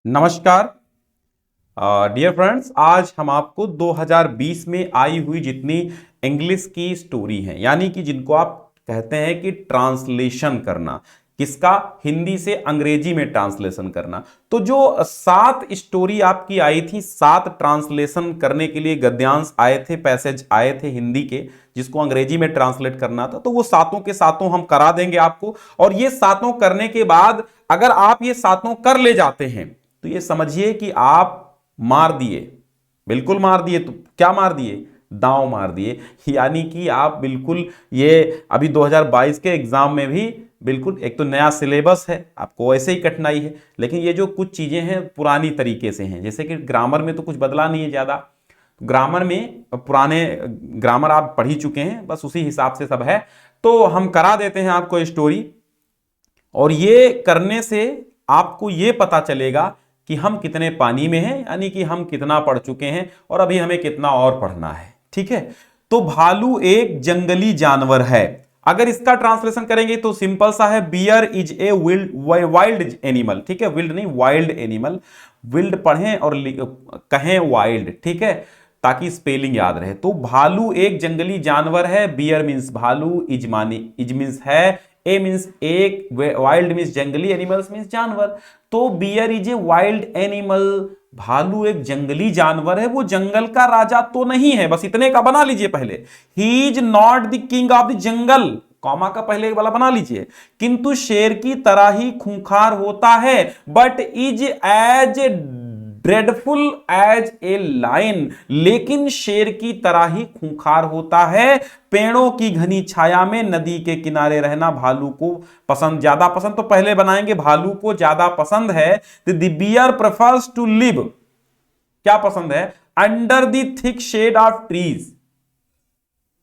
नमस्कार dear friends. आज हम आपको 2020 में आई हुई जितनी इंग्लिश की स्टोरी हैं, यानी कि जिनको आप कहते हैं कि ट्रांसलेशन करना, किसका, हिंदी से अंग्रेजी में ट्रांसलेशन करना। तो जो 7 स्टोरी आपकी आई थी, 7 ट्रांसलेशन करने के लिए गद्यांश आए थे, पैसेज आए थे हिंदी के, जिसको अंग्रेजी में ट्रांसलेट करना था, तो वो सातों के सातों हम करा देंगे आपको। और ये सातों करने के बाद अगर आप ये सातों कर ले जाते हैं तो ये समझिए कि आप मार दिए, बिल्कुल मार दिए। तो क्या मार दिए? दांव मार दिए। यानी कि आप बिल्कुल, ये अभी 2022 के एग्जाम में भी बिल्कुल, एक तो नया सिलेबस है, आपको ऐसे ही कठिनाई है, लेकिन ये जो कुछ चीजें हैं पुरानी तरीके से हैं। जैसे कि ग्रामर में तो कुछ बदला नहीं है ज्यादा, ग्रामर में पुराने ग्रामर आप पढ़ ही चुके हैं, बस उसी हिसाब से सब है। तो हम करा देते हैं आपको स्टोरी, और ये करने से आपको ये पता चलेगा कि हम कितने पानी में हैं, यानी कि हम कितना पढ़ चुके हैं और अभी हमें कितना और पढ़ना है। ठीक है, तो भालू एक जंगली जानवर है। अगर इसका ट्रांसलेशन करेंगे तो सिंपल सा है, bear is a wild animal. ठीक है, विल्ड नहीं, वाइल्ड एनिमल। विल्ड पढ़ें और कहें वाइल्ड, ठीक है, ताकि स्पेलिंग याद रहे। तो भालू एक जंगली जानवर है। बियर मींस भालू, इज मींस है, ए मींस एक, वाइल्ड मींस जंगली, एनिमल्स मींस जानवर। तो bear is a wild animal, भालू एक जंगली जानवर है। वो जंगल का राजा तो नहीं है, बस इतने का बना लीजिए पहले। He is not the king of the jungle, comma का पहले वाला बना लीजिए। किंतु शेर की तरह ही खूंखार होता है, but is as dreadful as a lion, लेकिन शेर की तरह ही खूंखार होता है। पेड़ों की घनी छाया में नदी के किनारे रहना भालू को पसंद, ज्यादा पसंद, तो पहले बनाएंगे भालू को ज्यादा पसंद है। The bear prefers to live, क्या पसंद है? Under the thick shade of trees,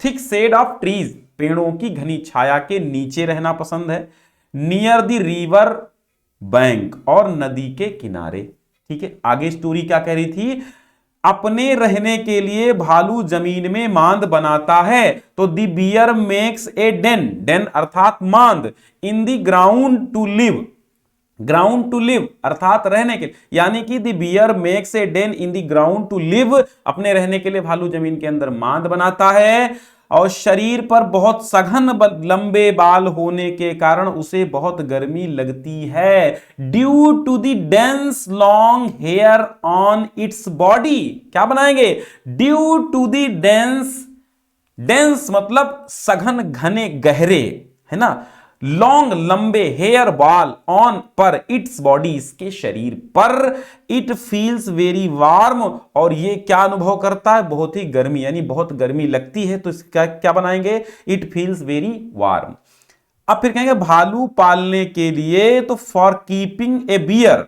thick shade of trees, पेड़ों की घनी छाया के नीचे रहना पसंद है। नियर द रिवर बैंक, और नदी के किनारे। ठीक है, आगे स्टोरी क्या कह रही थी? अपने रहने के लिए भालू जमीन में मांद बनाता है। तो the bear makes a den, den अर्थात मांद, in the ground to live, ground to live अर्थात रहने के, यानी कि the bear makes a den in the ground to live, अपने रहने के लिए भालू जमीन के अंदर मांद बनाता है। और शरीर पर बहुत सघन लंबे बाल होने के कारण उसे बहुत गर्मी लगती है। Due to the dense long hair on its body, क्या बनाएंगे? Due to the dense, dense मतलब सघन, घने, गहरे, है ना, लॉन्ग लंबे, हेयर बाल, ऑन पर, इट्स बॉडी इसके शरीर पर, इट फील्स वेरी वार्म, और ये क्या अनुभव करता है? बहुत ही गर्मी, यानी बहुत गर्मी लगती है। तो इसका क्या बनाएंगे? It feels very warm. अब फिर कहेंगे भालू पालने के लिए, तो फॉर कीपिंग ए बियर,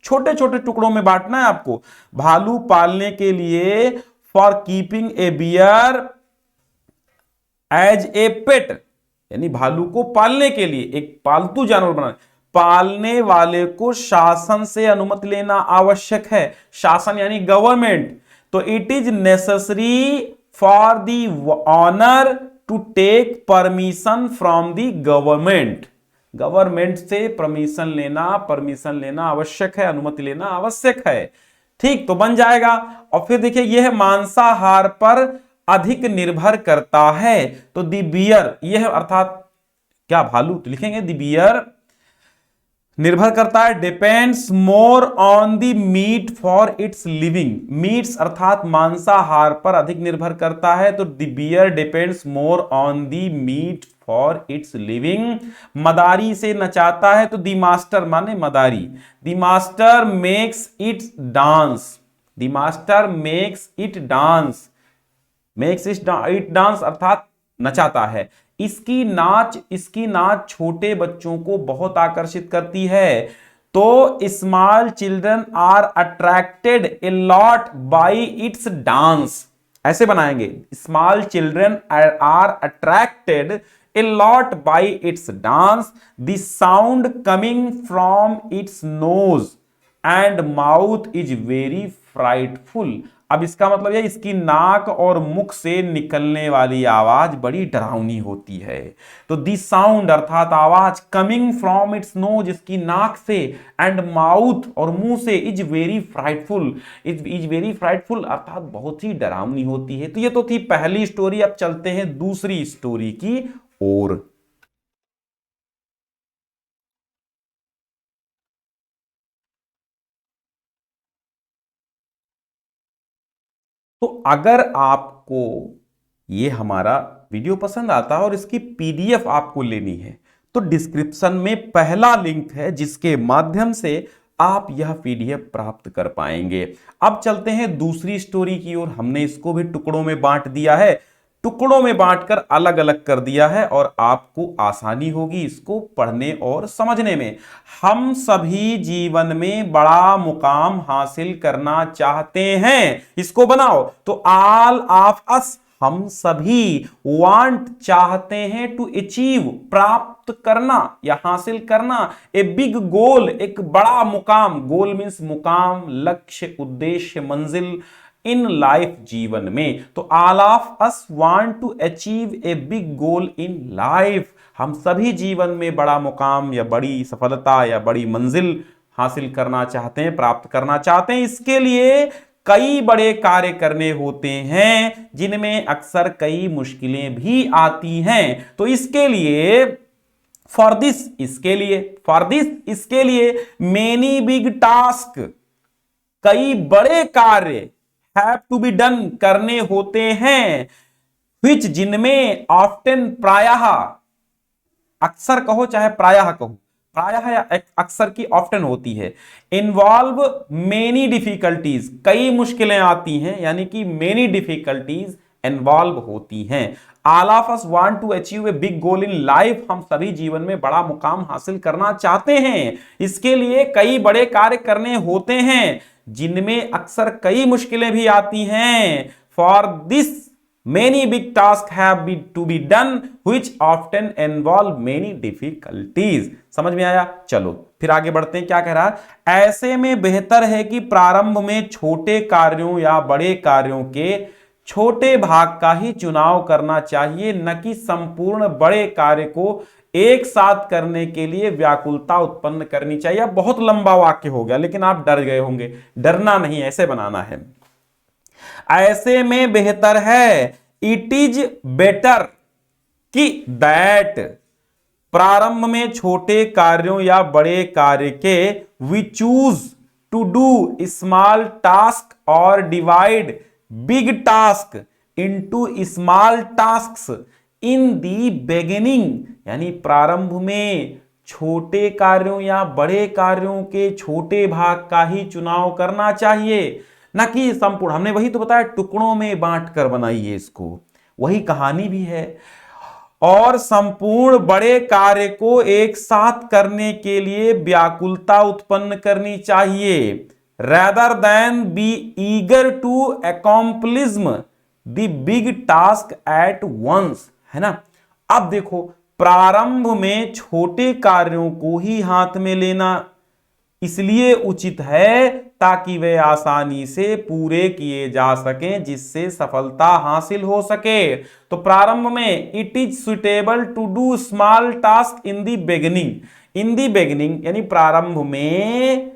छोटे छोटे टुकड़ों में बांटना है आपको। भालू पालने के लिए, for keeping a bear as a pet, यानी भालू को पालने के लिए, एक पालतू जानवर बनाने, पालने वाले को शासन से अनुमति लेना आवश्यक है। शासन यानी गवर्नमेंट। तो it is necessary for the owner to take permission from the government, government से परमिशन लेना आवश्यक है, अनुमति लेना आवश्यक है। ठीक, तो बन जाएगा। और फिर देखिए, यह मांसाहार पर अधिक निर्भर करता है। तो दी बियर, यह अर्थात क्या, भालू, तो लिखेंगे दी बियर निर्भर करता है, depends more on the meat for its living, meats अर्थात मांसाहार पर अधिक निर्भर करता है। तो the bear depends more on the meat for its living. मदारी से नचाता है, तो द मास्टर माने मदारी, the master makes it dance, the master makes it dance, makes it dance अर्थात नचाता है। इसकी नाच छोटे बच्चों को बहुत आकर्षित करती है। तो small children are attracted a lot by its dance, ऐसे बनाएंगे, small children are attracted a lot by its dance. The sound coming from its nose and mouth is very frightful. अब इसका मतलब है इसकी नाक और मुख से निकलने वाली आवाज बड़ी डरावनी होती है। तो दिस साउंड अर्थात आवाज कमिंग फ्रॉम इट्स नोज, इसकी नाक से, एंड माउथ और मुंह से, is very frightful, is very frightful अर्थात बहुत ही डरावनी होती है। तो ये तो थी पहली स्टोरी। अब चलते हैं दूसरी स्टोरी की ओर। तो अगर आपको ये हमारा वीडियो पसंद आता है और इसकी पीडीएफ आपको लेनी है तो डिस्क्रिप्शन में पहला लिंक है जिसके माध्यम से आप यह पीडीएफ प्राप्त कर पाएंगे। अब चलते हैं दूसरी स्टोरी की ओर। हमने इसको भी टुकड़ों में बांट दिया है, टुकड़ों में बांटकर अलग अलग कर दिया है और आपको आसानी होगी इसको पढ़ने और समझने में। हम सभी जीवन में बड़ा मुकाम हासिल करना चाहते हैं, इसको बनाओ तो ऑल ऑफ अस, हम सभी, वांट चाहते हैं, टू अचीव प्राप्त करना या हासिल करना, ए बिग गोल एक बड़ा मुकाम, गोल मींस मुकाम, लक्ष्य, उद्देश्य, मंजिल, इन लाइफ जीवन में। तो all of us want to achieve a big goal in life, हम सभी जीवन में बड़ा मुकाम या बड़ी सफलता या बड़ी मंजिल हासिल करना चाहते हैं, प्राप्त करना चाहते हैं। इसके लिए कई बड़े कार्य करने होते हैं जिनमें अक्सर कई मुश्किलें भी आती हैं। तो इसके लिए फॉर दिस, इसके लिए, फॉर दिस, इसके लिए, मेनी बिग टास्क, कई बड़े कार्य, हैव टू बी डन, करने होते हैं, विच, जिनमें, ऑफ्टन, प्रायः, अक्सर कहो चाहे प्रायः कहो, प्रायः या अक्सर की ऑफ्टन होती है, इन्वॉल्व मेनी डिफिकल्टीज, कई मुश्किलें आती हैं, यानी कि मेनी डिफिकल्टीज इन्वॉल्व होती हैं। All of us want to achieve a big goal in life, हम सभी जीवन में बड़ा मुकाम हासिल करना चाहते हैं। इसके लिए कई बड़े कार्य करने होते हैं जिनमें अक्सर कई मुश्किलें भी आती हैं। For this many big task have to be done which often involve many difficulties. समझ में आया? चलो फिर आगे बढ़ते हैं। क्या कह रहा है? ऐसे में बेहतर है कि प्रारंभ में छोटे कार्यों या बड़े कार्यों के छोटे भाग का ही चुनाव करना चाहिए, न कि संपूर्ण बड़े कार्य को एक साथ करने के लिए व्याकुलता उत्पन्न करनी चाहिए। अब बहुत लंबा वाक्य हो गया लेकिन आप डर गए होंगे, डरना नहीं, ऐसे बनाना है। ऐसे में बेहतर है, इट इज बेटर, कि दैट, प्रारंभ में छोटे कार्यों या बड़े कार्य के we choose to do small task और divide big task into small tasks in the beginning, यानी प्रारंभ में छोटे कार्यों या बड़े कार्यों के छोटे भाग का ही चुनाव करना चाहिए, ना कि संपूर्ण। हमने वही तो बताया, टुकड़ों में बांट कर बनाइए इसको, वही कहानी भी है। और संपूर्ण बड़े कार्य को एक साथ करने के लिए व्याकुलता उत्पन्न करनी चाहिए, rather than be eager to accomplish the big task at once, है ना। अब देखो, प्रारंभ में छोटे कार्यों को ही हाथ में लेना इसलिए उचित है ताकि वे आसानी से पूरे किए जा सकें, जिससे सफलता हासिल हो सके। तो प्रारंभ में it is suitable to do small task in the beginning, in the beginning यानी प्रारंभ में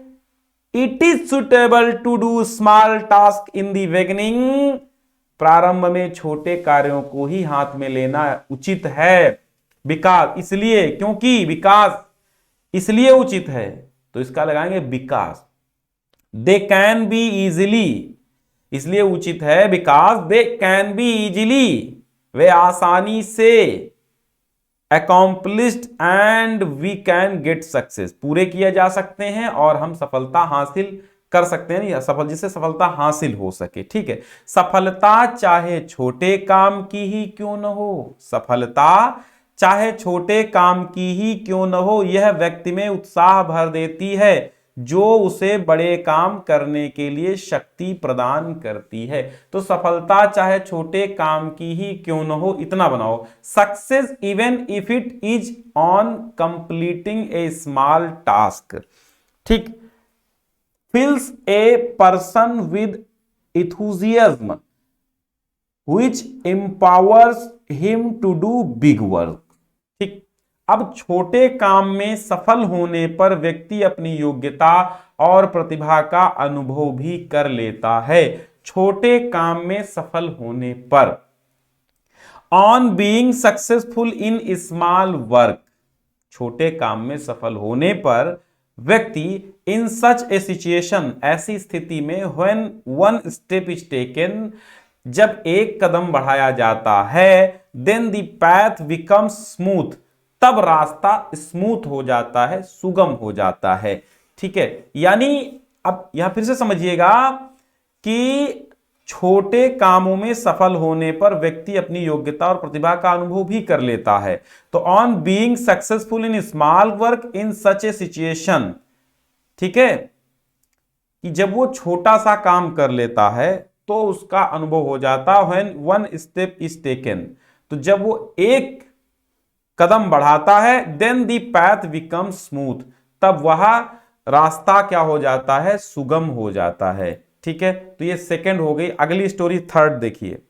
it is suitable to do small task in the beginning, प्रारंभ में छोटे कार्यों को ही हाथ में लेना उचित है। बिकॉज, इसलिए, क्योंकि, बिकॉज, इसलिए उचित है, तो इसका लगाएंगे because they can be easily, इसलिए उचित है because they can be easily, वे आसानी से, accomplished and we can get success, पूरे किए जा सकते हैं और हम सफलता हासिल कर सकते हैं, या सफल, जिससे सफलता हासिल हो सके। ठीक है, सफलता चाहे छोटे काम की ही क्यों न हो, सफलता चाहे छोटे काम की ही क्यों न हो, यह व्यक्ति में उत्साह भर देती है जो उसे बड़े काम करने के लिए शक्ति प्रदान करती है। तो सफलता चाहे छोटे काम की ही क्यों न हो, इतना बनाओ, success even if it is on completing a small task, ठीक, fills a person with enthusiasm which empowers him to do big work। ठीक, अब छोटे काम में सफल होने पर व्यक्ति अपनी योग्यता और प्रतिभा का अनुभव भी कर लेता है। छोटे काम में सफल होने पर, on being successful in small work, छोटे काम में सफल होने पर व्यक्ति इन सच ए सिचुएशन, ऐसी स्थिति में, when one step is taken, जब एक कदम बढ़ाया जाता है, then the path becomes smooth, तब रास्ता स्मूथ हो जाता है, सुगम हो जाता है। ठीक है, यानी अब यहां फिर से समझिएगा कि छोटे कामों में सफल होने पर व्यक्ति अपनी योग्यता और प्रतिभा का अनुभव भी कर लेता है। तो on being successful in small work in such A situation, ठीक है, कि जब वो छोटा सा काम कर लेता है तो उसका अनुभव हो जाता, when one step is taken, तो जब वो एक कदम बढ़ाता है, then the path become smooth, तब वह रास्ता क्या हो जाता है, सुगम हो जाता है। ठीक है, तो ये सेकंड हो गई। अगली स्टोरी थर्ड देखिए।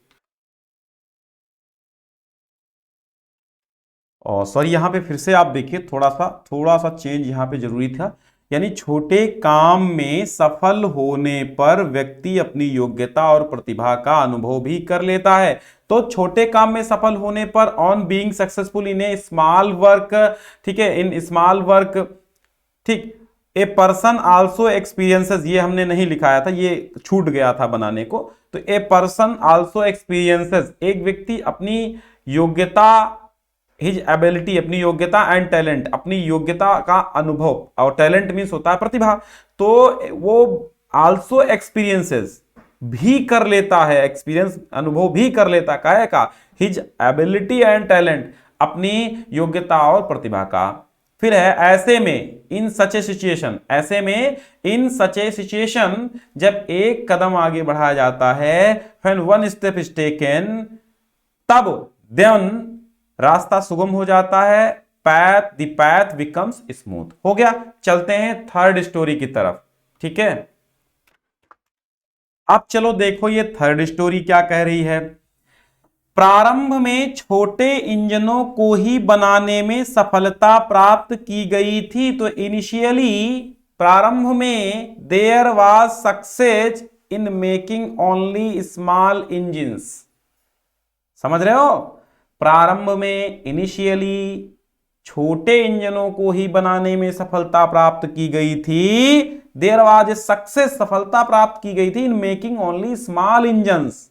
और सॉरी, यहां पे फिर से आप देखिए, थोड़ा सा चेंज यहां पे जरूरी था। यानी छोटे काम में सफल होने पर व्यक्ति अपनी योग्यता और प्रतिभा का अनुभव भी कर लेता है। तो छोटे काम में सफल होने पर, on being successful in A small work, ठीक है, इन स्मॉल वर्क, ठीक, ए पर्सन आल्सो एक्सपीरियंसेस, ये हमने नहीं लिखाया था, ये छूट गया था बनाने को। तो ए पर्सन आल्सो एक्सपीरियंसेस, एक व्यक्ति अपनी योग्यता, हिज एबिलिटी, अपनी योग्यता, एंड टैलेंट, अपनी योग्यता का अनुभव, और टैलेंट मीन्स होता है प्रतिभा, तो वो आल्सो एक्सपीरियंसेस भी कर लेता है, एक्सपीरियंस अनुभव भी कर लेता, काहे का, हिज एबिलिटी एंड टैलेंट, अपनी योग्यता और प्रतिभा का। फिर है ऐसे में, इन सच ए सिचुएशन, ऐसे में, इन सच ए सिचुएशन, जब एक कदम आगे बढ़ाया जाता है, when one step is taken, तब देन रास्ता सुगम हो जाता है, द पैथ बिकम्स स्मूथ। हो गया, चलते हैं थर्ड स्टोरी की तरफ। ठीक है, अब चलो देखो ये थर्ड स्टोरी क्या कह रही है। प्रारंभ में छोटे इंजनों को ही बनाने में सफलता प्राप्त की गई थी। तो इनिशियली, प्रारंभ में, there was success in making only small engines. समझ रहे हो, प्रारंभ में, इनिशियली, छोटे इंजनों को ही बनाने में सफलता प्राप्त की गई थी। देयर वाज सक्सेस, सफलता प्राप्त की गई थी, इन मेकिंग ओनली स्मॉल इंजन्स।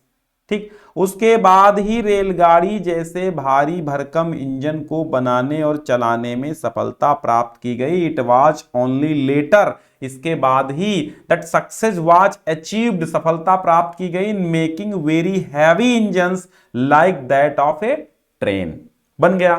ठीक, उसके बाद ही रेलगाड़ी जैसे भारी भरकम इंजन को बनाने और चलाने में सफलता प्राप्त की गई। इट वाज ओनली लेटर, इसके बाद ही, दैट सक्सेस वाज अचीव्ड, सफलता प्राप्त की गई, in making very heavy engines like that of A train. बन गया।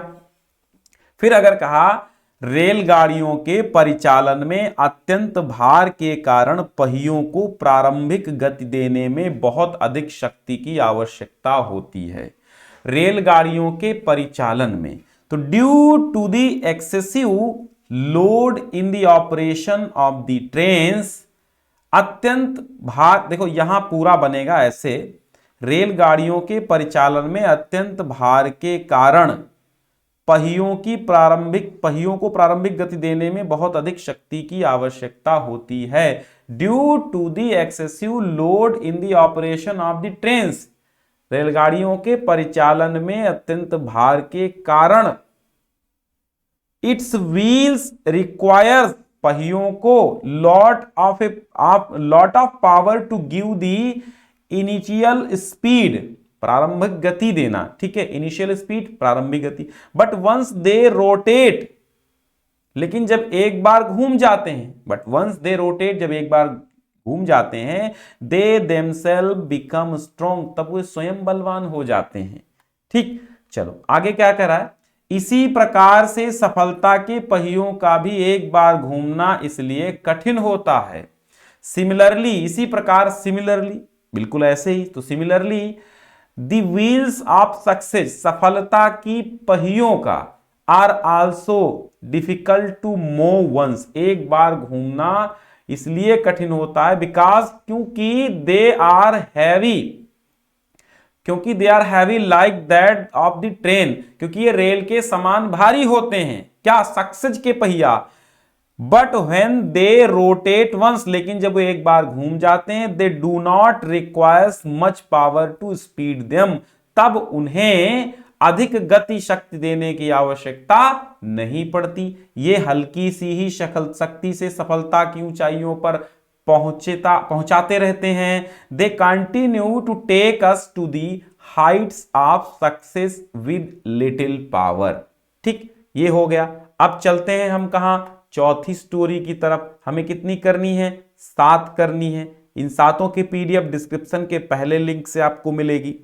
फिर अगर कहा, रेलगाड़ियों के परिचालन में अत्यंत भार के कारण पहियों को प्रारंभिक गति देने में बहुत अधिक शक्ति की आवश्यकता होती है। रेलगाड़ियों के परिचालन में, तो due to the excessive load in the operation of the trains, अत्यंत भार, देखो यहां पूरा बनेगा ऐसे, रेलगाड़ियों के परिचालन में अत्यंत भार के कारण पहियों को प्रारंभिक गति देने में बहुत अधिक शक्ति की आवश्यकता होती है। Due to the excessive load in the operation of the trains, रेलगाड़ियों के परिचालन में अत्यंत भार के कारण, इट्स व्हील्स रिक्वायर्स, पहियों को, lot of power to give the initial speed, प्रारंभिक गति देना। ठीक है, इनिशियल स्पीड, प्रारंभिक गति। बट वंस दे रोटेट, लेकिन जब एक बार घूम जाते हैं, बट वंस दे रोटेट, जब एक बार घूम जाते हैं, दे देमसेल्फ बिकम स्ट्रॉन्ग, तब वो स्वयं बलवान हो जाते हैं। ठीक, चलो आगे क्या कह रहा है, इसी प्रकार से सफलता के पहियों का भी एक बार घूमना इसलिए कठिन होता है। सिमिलरली, इसी प्रकार, सिमिलरली, बिल्कुल ऐसे ही, तो similarly, the wheels of success, सफलता की पहियों का, are also difficult to move once, एक बार घूमना इसलिए कठिन होता है बिकॉज क्योंकि they are heavy like that of the train, क्योंकि ये रेल के समान भारी होते हैं, क्या, सक्सेज के पहिया। But when they rotate once, लेकिन जब वो एक बार घूम जाते हैं, they do not requires much power to speed them, तब उन्हें अधिक गति शक्ति देने की आवश्यकता नहीं पड़ती। ये हल्की सी ही शक्ति से सफलता की ऊंचाइयों पर पहुंचाते रहते हैं। They continue to take us to the heights of success with little power. ठीक, ये हो गया। अब चलते हैं हम कहां, चौथी स्टोरी की तरफ। हमें कितनी करनी है, 7 करनी है। इन 7 की पीडीएफ डिस्क्रिप्शन के पहले लिंक से आपको मिलेगी।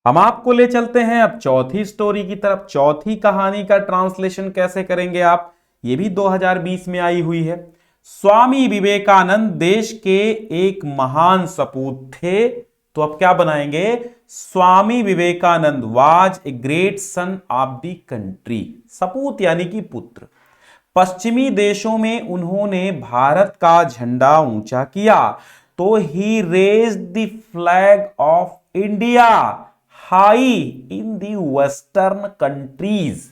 हम आपको ले चलते हैं अब चौथी स्टोरी की तरफ। चौथी कहानी का ट्रांसलेशन कैसे करेंगे आप, ये भी 2020 में आई हुई है। स्वामी विवेकानंद देश के एक महान सपूत थे, तो अब क्या बनाएंगे, Swami Vivekananda was a great son of the country. सपूत यानी कि पुत्र। पश्चिमी देशों में उन्होंने भारत का झंडा ऊंचा किया, तो he raised the flag of India high in the western countries.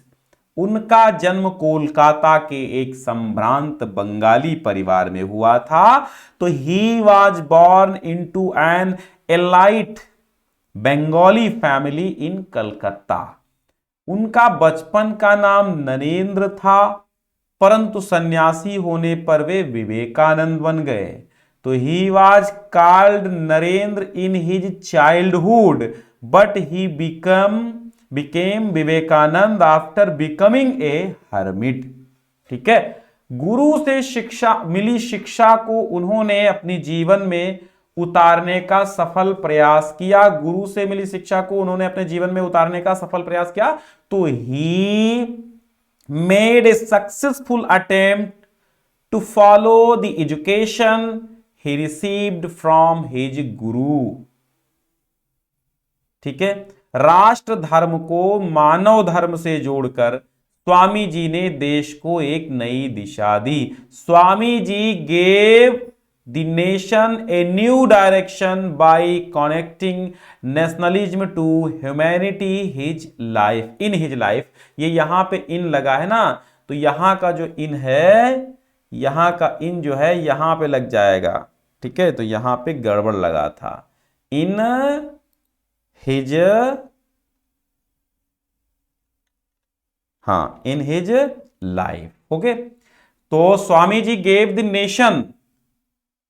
उनका जन्म कोलकाता के एक संभ्रांत बंगाली परिवार में हुआ था, तो he was born into an elite Bengali family in Calcutta. उनका बचपन का नाम नरेंद्र था, परंतु सन्यासी होने पर वे विवेकानंद बन गए, तो he was called Narendra in his childhood, but he became Vivekananda after becoming a hermit. ठीक है, गुरु से मिली शिक्षा को उन्होंने अपने जीवन में उतारने का सफल प्रयास किया। गुरु से मिली शिक्षा को उन्होंने अपने जीवन में उतारने का सफल प्रयास किया, तो ही made a successful attempt to follow the education he received from his guru। ठीक है, राष्ट्र धर्म को मानव धर्म से जोड़कर स्वामी जी ने देश को एक नई दिशा दी। Swami ji gave the nation a new direction by connecting nationalism to humanity in his life। ये यहां पे इन लगा है ना, तो यहां का जो इन है, यहां का इन जो है यहां पे लग जाएगा। ठीक है, तो यहां पे गड़बड़ लगा था, इन हिज, हाँ, इन हिज लाइफ। ओके, तो Swami ji gave the nation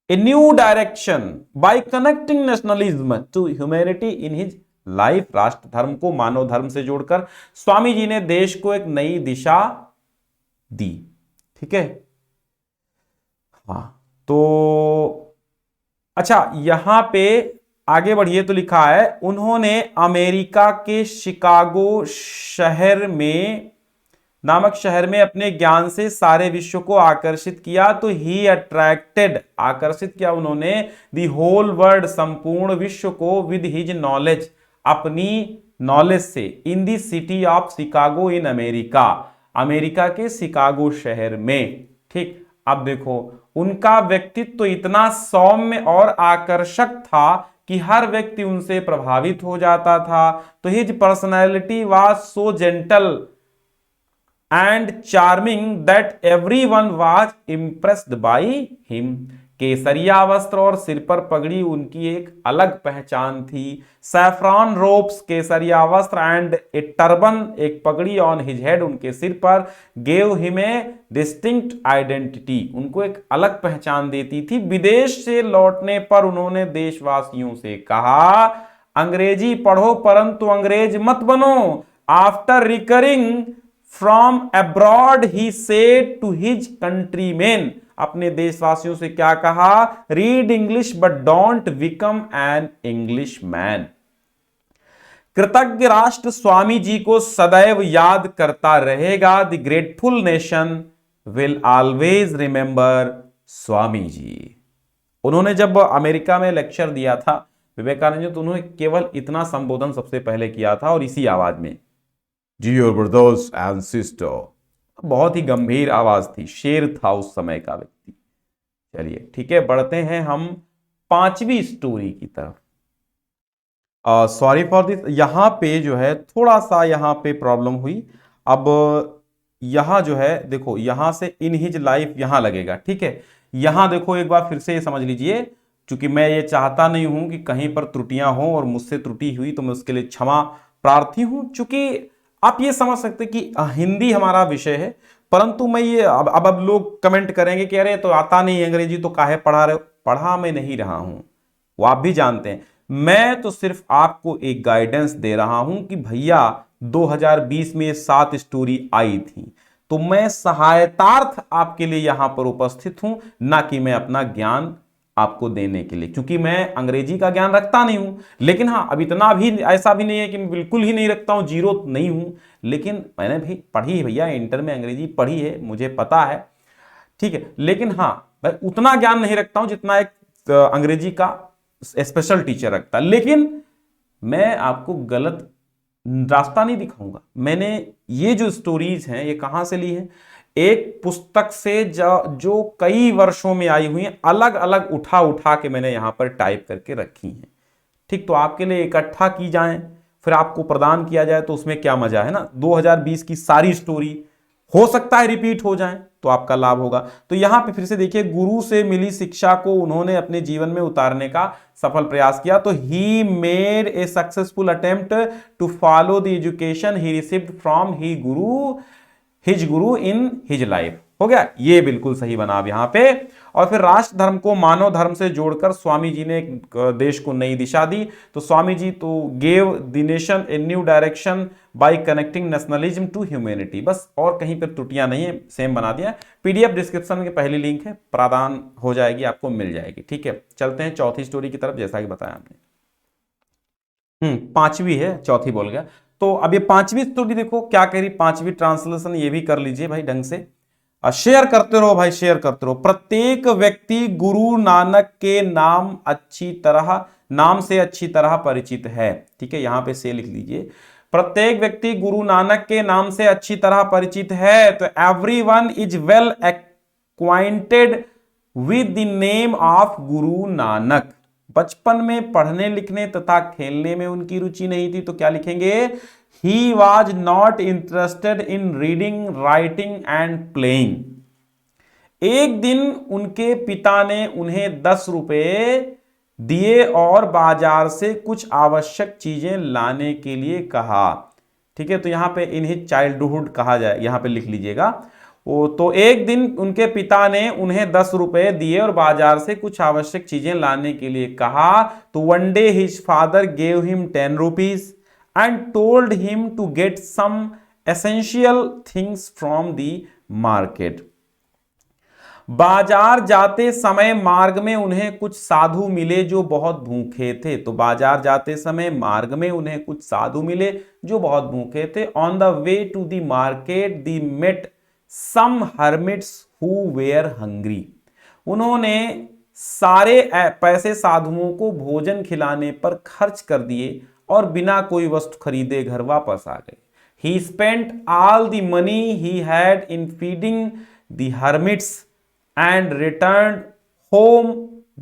a new direction by connecting nationalism to humanity in his life। राष्ट्र धर्म को मानव धर्म से जोड़कर स्वामी जी ने देश को एक नई दिशा दी। ठीक है, हाँ, तो अच्छा, यहां पे आगे बढ़िए, तो लिखा है उन्होंने अमेरिका के शिकागो नामक शहर में अपने ज्ञान से सारे विश्व को आकर्षित किया, तो ही अट्रैक्टेड, आकर्षित किया उन्होंने, द होल वर्ल्ड, संपूर्ण विश्व को, विद हिज नॉलेज, अपनी नॉलेज से, in the city of Chicago in America, America के शिकागो शहर में। ठीक, अब देखो उनका व्यक्तित्व तो इतना सौम्य और आकर्षक था कि हर व्यक्ति उनसे प्रभावित हो जाता था। तो his personality was so gentle and charming that everyone was impressed by him। केसरिया वस्त्र और सिर पर पगड़ी उनकी एक अलग पहचान थी। सैफ्रॉन रोब्स, केसरिया वस्त्र, एंड ए टर्बन, एक पगड़ी, ऑन हिज हेड, उनके सिर पर, gave him a distinct identity, उनको एक अलग पहचान देती थी। विदेश से लौटने पर उन्होंने देशवासियों से कहा, अंग्रेजी पढ़ो परंतु अंग्रेज मत बनो। After recurring from abroad he said to his countrymen, अपने देशवासियों से क्या कहा, read English but don't become an English man. कृतज्ञ राष्ट्र स्वामी जी को सदैव याद करता रहेगा। The grateful nation will always remember Swami ji. उन्होंने जब अमेरिका में लेक्चर दिया था विवेकानंद जी, तो उन्होंने केवल इतना संबोधन सबसे पहले किया था, और इसी आवाज में, डियर ब्रदर्स एंड सिस्टर, बहुत ही गंभीर आवाज थी, शेर था उस समय का व्यक्ति। चलिए ठीक है, बढ़ते हैं हम पांचवी स्टोरी की तरफ। सॉरी फॉर दिस, यहाँ पे जो है थोड़ा सा यहाँ पे प्रॉब्लम हुई। अब यहाँ जो है देखो, यहाँ से इन हिज लाइफ यहाँ लगेगा, ठीक है। यहाँ देखो एक बार फिर से ये समझ लीजिए, क्योंकि मैं ये चाहता नहीं हूं कि कहीं पर त्रुटियां हो, और मुझसे त्रुटि हुई तो मैं उसके लिए क्षमा प्रार्थी हूं। चूंकि आप ये समझ सकते कि हिंदी हमारा विषय है, परंतु मैं ये अब लोग कमेंट करेंगे कि अरे तो आता नहीं अंग्रेजी तो काहे पढ़ा रहे हो। पढ़ा मैं नहीं रहा हूं, वो आप भी जानते हैं। मैं तो सिर्फ आपको एक गाइडेंस दे रहा हूं कि भैया 2020 में 7 स्टोरी आई थी, तो मैं सहायतार्थ आपके लिए यहां पर उपस्थित हूं, ना कि मैं अपना ज्ञान आपको देने के लिए, क्योंकि मैं अंग्रेजी का ज्ञान रखता नहीं हूं। लेकिन हाँ, अब इतना भी ऐसा भी नहीं है कि मैं बिल्कुल ही नहीं रखता हूं, जीरो नहीं हूं। लेकिन मैंने भी पढ़ी है भैया, इंटर में अंग्रेजी पढ़ी है, मुझे पता है, ठीक है। लेकिन हाँ, मैं उतना ज्ञान नहीं रखता हूं जितना एक अंग्रेजी का स्पेशल टीचर रखता है। लेकिन मैं आपको गलत रास्ता नहीं दिखाऊंगा। मैंने ये जो स्टोरीज हैं ये कहां से ली है, एक पुस्तक से जो कई वर्षों में आई हुई है, अलग अलग उठा उठा के मैंने यहां पर टाइप करके रखी हैं। ठीक, तो आपके लिए इकट्ठा की जाए फिर आपको प्रदान किया जाए तो उसमें क्या मजा है ना। 2020 की सारी स्टोरी हो सकता है रिपीट हो जाए तो आपका लाभ होगा। तो यहां पे फिर से देखिए, गुरु से मिली शिक्षा को उन्होंने अपने जीवन में उतारने का सफल प्रयास किया। तो he made a successful attempt to follow the education he received from his guru in his life. हो गया, ये बिल्कुल सही बना अब यहां पे। और फिर राष्ट्र धर्म को मानव धर्म से जोड़कर स्वामी जी ने देश को नई दिशा दी। तो स्वामी जी तो gave the nation a new direction by connecting nationalism to humanity. बस और कहीं पर त्रुटियां नहीं है, सेम बना दिया। पीडीएफ डिस्क्रिप्शन के पहली लिंक है, प्रदान हो जाएगी, आपको मिल जाएगी। ठीक है, चलते हैं चौथी स्टोरी की तरफ, जैसा कि बताया हमने। पांचवी है, चौथी बोल गया। तो अब ये पांचवी स्टोरी देखो क्या कह रही, पांचवी ट्रांसलेशन ये भी कर लीजिए भाई ढंग से। शेयर करते रहो भाई, शेयर करते रहो। प्रत्येक व्यक्ति गुरु नानक के नाम से अच्छी तरह परिचित है। ठीक है, यहां पे से लिख लीजिए, प्रत्येक व्यक्ति गुरु नानक के नाम से अच्छी तरह परिचित है। तो everyone is well acquainted with the name of Guru Nanak. बचपन में पढ़ने लिखने तथा खेलने में उनकी रुचि नहीं थी, तो क्या लिखेंगे, he was not interested in reading writing and playing. एक दिन उनके पिता ने उन्हें 10 रुपए दिए और बाजार से कुछ आवश्यक चीजें लाने के लिए कहा। ठीक है, तो यहां पे इन्हें चाइल्डहुड कहा जाए, यहां पे लिख लीजिएगा। तो एक दिन उनके पिता ने उन्हें 10 रुपए दिए और बाजार से कुछ आवश्यक चीजें लाने के लिए कहा। तो one day his father gave him 10 rupees and told him to get some essential things from the market. बाजार जाते समय मार्ग में उन्हें कुछ साधु मिले जो बहुत भूखे थे। तो बाजार जाते समय मार्ग में उन्हें कुछ साधु मिले जो बहुत भूखे थे। On the way to the market they met some hermits who were hungry. उन्होंने सारे पैसे साधुओं को भोजन खिलाने पर खर्च कर दिए और बिना कोई वस्तु खरीदे घर वापस आ गए। ही spent all the money he had in feeding the hermits and return home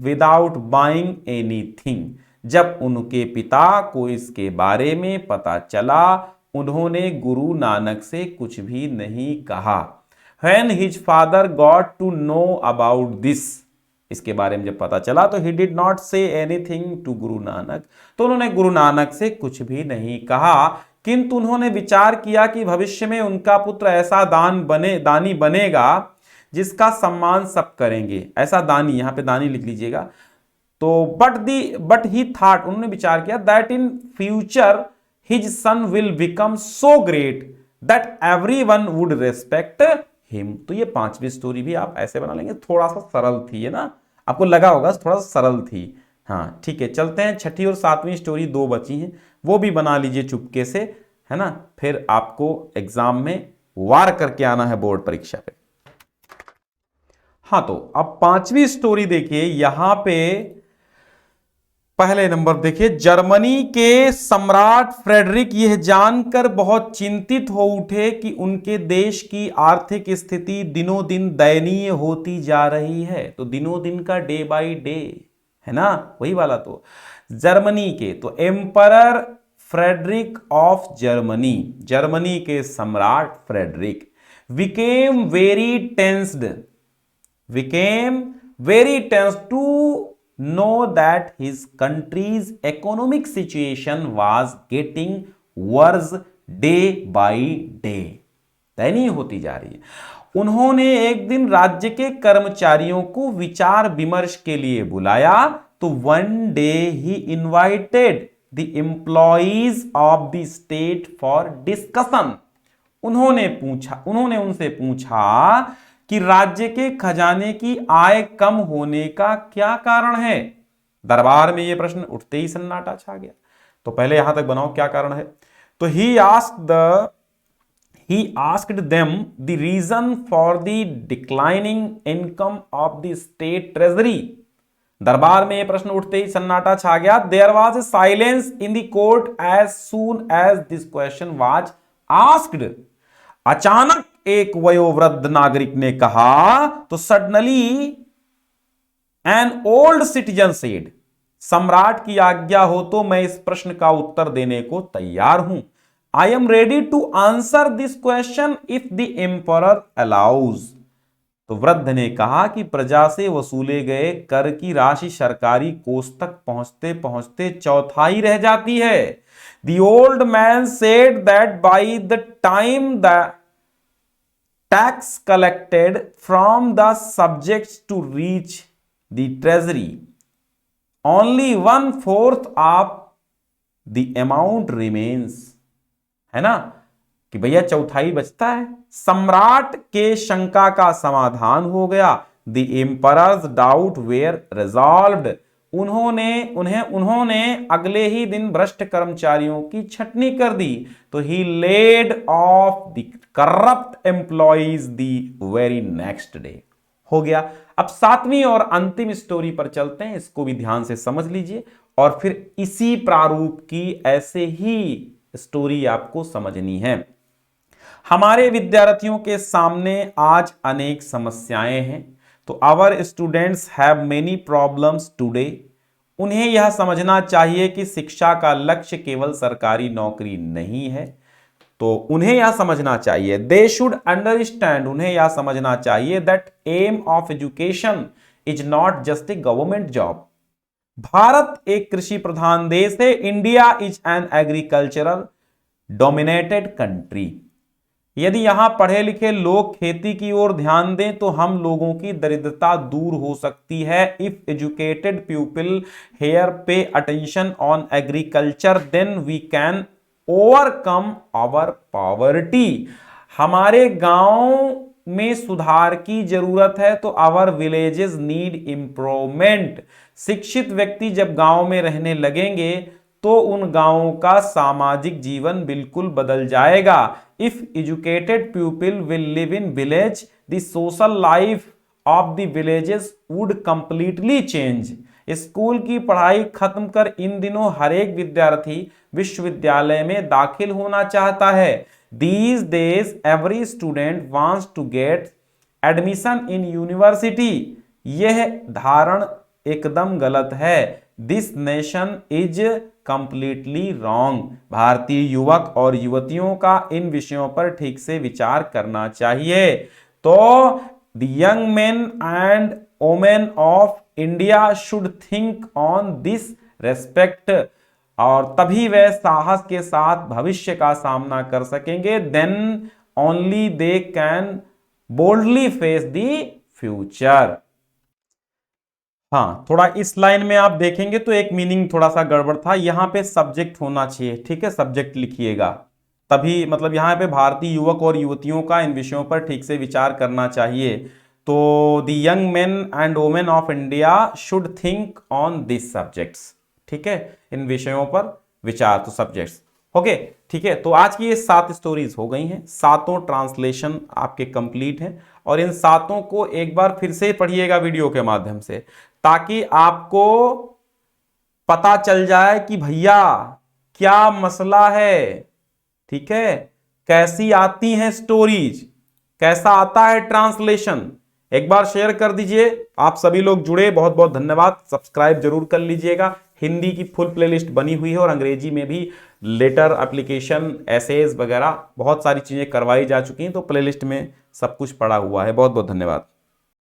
without buying anything. जब उनके पिता को इसके बारे में पता चला, उन्होंने गुरु नानक से कुछ भी नहीं कहा। When his father got to know about this, इसके बारे में जब पता चला तो he did not say anything to Guru Nanak. तो उन्होंने गुरु नानक से कुछ भी नहीं कहा, किंतु उन्होंने विचार किया कि भविष्य में उनका पुत्र ऐसा दानी बनेगा जिसका सम्मान सब करेंगे। ऐसा दानी, यहां पे दानी लिख लीजिएगा। तो बट ही थॉट, उन्होंने विचार किया, that in future his son will become so great that everyone would respect him. तो ये पांचवी स्टोरी भी आप ऐसे बना लेंगे, थोड़ा सा सरल थी, है ना, आपको लगा होगा थोड़ा सा सरल थी। हाँ ठीक है, चलते हैं छठी और सातवीं स्टोरी, 2 बची हैं, वो भी बना लीजिए चुपके से, है ना, फिर आपको एग्जाम में वार करके आना है बोर्ड परीक्षा पे। हाँ, तो अब पांचवी स्टोरी देखिए, यहां पे पहले नंबर देखिए, जर्मनी के सम्राट फ्रेडरिक यह जानकर बहुत चिंतित हो उठे कि उनके देश की आर्थिक स्थिति दिनों दिन दयनीय होती जा रही है। तो दिनों दिन का डे बाय डे है ना, वही वाला। तो जर्मनी के, तो emperor Frederick of Germany, Germany के सम्राट Frederick became very tensed, became very tense to know that his country's economic situation was getting worse day by day, दयनीय होती जा रही है। उन्होंने एक दिन राज्य के कर्मचारियों को विचार विमर्श के लिए बुलाया। तो one day he invited the employees of the state for discussion. उन्होंने उनसे पूछा कि राज्य के खजाने की आय कम होने का क्या कारण है। दरबार में यह प्रश्न उठते ही सन्नाटा छा गया। तो पहले यहां तक बनाओ क्या कारण है। तो ही asked them the reason for the declining income of the state treasury। दरबार में यह प्रश्न उठते ही सन्नाटा छा गया। There was a silence in the court as soon as this question was asked। अचानक एक वयोवृद्ध नागरिक ने कहा। तो suddenly an old citizen said, सम्राट की आज्ञा हो तो मैं इस प्रश्न का उत्तर देने को तैयार हूं। I am ready to answer this question if the emperor allows. तो वृद्ध ने कहा कि प्रजा से वसूले गए कर की राशि सरकारी कोष तक पहुंचते पहुंचते चौथाई रह जाती है। The old man said that by the time the tax collected from the subjects to reach the treasury only 1/4 of the amount remains, है ना, कि भैया चौथाई बचता है। सम्राट के शंका का समाधान हो गया। The emperor's doubt were resolved. उन्होंने अगले ही दिन भ्रष्ट कर्मचारियों की छटनी कर दी। तो he laid off the corrupt employees the very next day. हो गया। अब सातवीं और अंतिम स्टोरी पर चलते हैं, इसको भी ध्यान से समझ लीजिए और फिर इसी प्रारूप की ऐसे ही स्टोरी आपको समझनी है। हमारे विद्यार्थियों के सामने आज अनेक समस्याएं हैं। तो our students have many problems today. उन्हें यह समझना चाहिए कि शिक्षा का लक्ष्य केवल सरकारी नौकरी नहीं है। तो उन्हें यह समझना चाहिए, दे शुड अंडरस्टैंड, उन्हें यह समझना चाहिए that aim of education is not just a government job. Bharat एक कृषि प्रधान देश है। India is an agricultural dominated country. यदि यहां पढ़े लिखे लोग खेती की ओर ध्यान दें तो हम लोगों की दरिद्रता दूर हो सकती है। If educated people here pay attention on agriculture then we can overcome our poverty. हमारे गांव में सुधार की जरूरत है तो आवर विलेजेस नीड इंप्रूवमेंट। शिक्षित व्यक्ति जब गांव में रहने लगेंगे तो उन गांवों का सामाजिक जीवन बिल्कुल बदल जाएगा। If educated people will live in village the social life of the villages would completely change. School की पढ़ाई खत्म कर इन दिनों हर एक विद्यार्थी विश्वविद्यालय में दाखिल होना चाहता है। These days every student wants to get admission in university। यह धारण एकदम गलत है। This nation is completely wrong। भारतीय युवक और युवतियों का इन विषयों पर ठीक से विचार करना चाहिए। तो the young men and women of India should think on this respect। और तभी वे साहस के साथ भविष्य का सामना कर सकेंगे। Then only they can boldly face the future. हाँ, थोड़ा इस लाइन में आप देखेंगे तो एक मीनिंग थोड़ा सा गड़बड़ था। यहां पे सब्जेक्ट होना चाहिए, ठीक है, सब्जेक्ट लिखिएगा तभी, मतलब यहां पे भारतीय युवक और युवतियों का इन विषयों पर ठीक से विचार करना चाहिए। तो the young main and women of India should think on this subjects, ठीक है, इन विषयों पर विचार, तो सब्जेक्ट्स। ओके, ठीक है। तो आज की ये 7 स्टोरीज हो गई हैं, 7 ट्रांसलेशन आपके कंप्लीट हैं और इन 7 को एक बार फिर से पढ़िएगा वीडियो के माध्यम से, ताकि आपको पता चल जाए कि भैया क्या मसला है। ठीक है, कैसी आती हैं स्टोरीज, कैसा आता है ट्रांसलेशन, एक बार शेयर कर दीजिए। आप सभी लोग जुड़े, बहुत बहुत धन्यवाद। सब्सक्राइब जरूर कर लीजिएगा। हिंदी की फुल प्लेलिस्ट बनी हुई है और अंग्रेजी में भी लेटर, एप्लीकेशन, एसेज वगैरह बहुत सारी चीजें करवाई जा चुकी हैं, तो प्लेलिस्ट में सब कुछ पड़ा हुआ है। बहुत बहुत धन्यवाद।